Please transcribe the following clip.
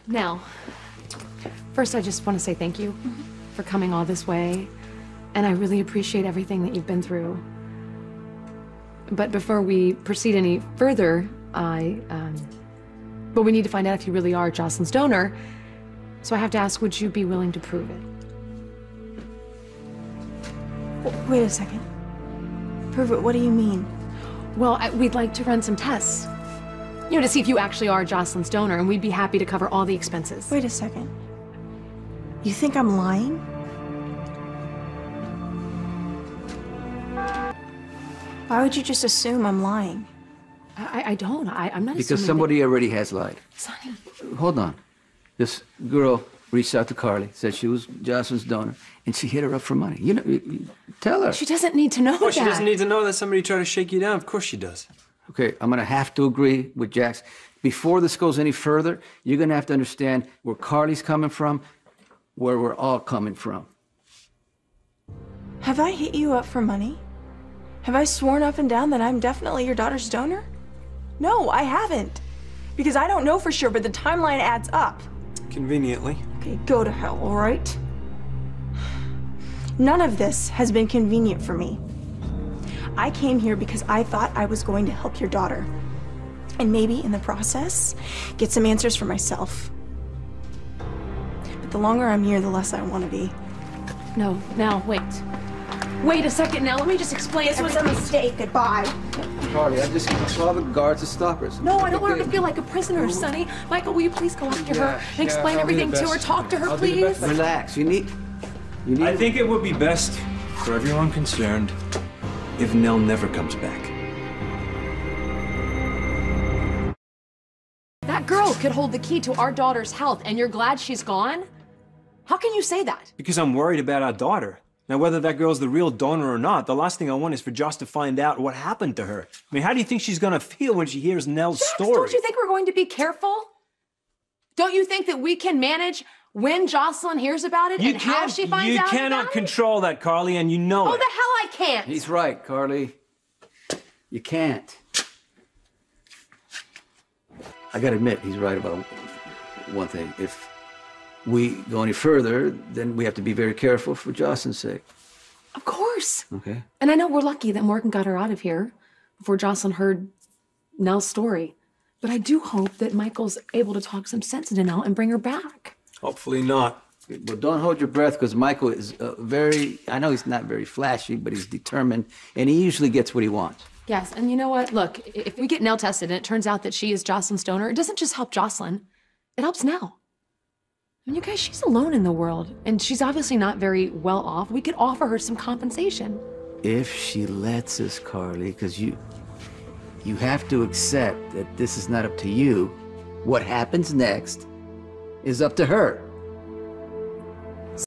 Now, first I just want to say thank you for coming all this way, and I really appreciate everything that you've been through. But before we proceed any further, well, we need to find out if you really are Jocelyn's donor, so I have to ask, would you be willing to prove it? Wait a second. Prove it, what do you mean? Well, we'd like to run some tests. You know, to see if you actually are Jocelyn's donor, and we'd be happy to cover all the expenses. Wait a second. You think I'm lying? Why would you just assume I'm lying? I don't. I'm not Because assuming somebody already has lied. Sonny. Hold on. This girl reached out to Carly, said she was Jocelyn's donor, and she hit her up for money. You know, tell her. She doesn't need to know that. Well, she doesn't need to know that somebody tried to shake you down. Of course she does. Okay, I'm gonna have to agree with Jax. Before this goes any further, you're gonna have to understand where Carly's coming from, where we're all coming from. Have I hit you up for money? Have I sworn up and down that I'm definitely your daughter's donor? No, I haven't. Because I don't know for sure, but the timeline adds up. Conveniently. Okay, go to hell, all right? None of this has been convenient for me. I came here because I thought I was going to help your daughter. And maybe in the process, get some answers for myself. But the longer I'm here, the less I want to be. No, now, wait. Wait a second now, let me just explain. This was a mistake, goodbye. Carly, I just saw the guards to stop us. No, I don't want her to feel like a prisoner, Sonny. Michael, will you please go after her and explain everything to her? Talk to her, please. Relax, you need... I think it would be best for everyone concerned if Nell never comes back. That girl could hold the key to our daughter's health, and you're glad she's gone? How can you say that? Because I'm worried about our daughter. Now, whether that girl's the real donor or not, the last thing I want is for Joss to find out what happened to her. I mean, how do you think she's gonna feel when she hears Nell's story? Don't you think we're going to be careful? Don't you think that we can manage when Jocelyn hears about it and how she finds out about it? You cannot control that, Carly, and you know it. Oh, the hell I can't! He's right, Carly. You can't. I gotta admit, he's right about one thing. If we go any further, then we have to be very careful for Jocelyn's sake. Of course. Okay. And I know we're lucky that Morgan got her out of here before Jocelyn heard Nell's story. But I do hope that Michael's able to talk some sense into Nell and bring her back. Hopefully not. But don't hold your breath, because Michael is I know he's not very flashy, but he's determined, and he usually gets what he wants. Yes, and you know what? Look, if we get Nell tested and it turns out that she is Jocelyn's donor, it doesn't just help Jocelyn, it helps Nell. I mean, you guys, she's alone in the world, and she's obviously not very well off. We could offer her some compensation. If she lets us, Carly, because you have to accept that this is not up to you. What happens next is up to her.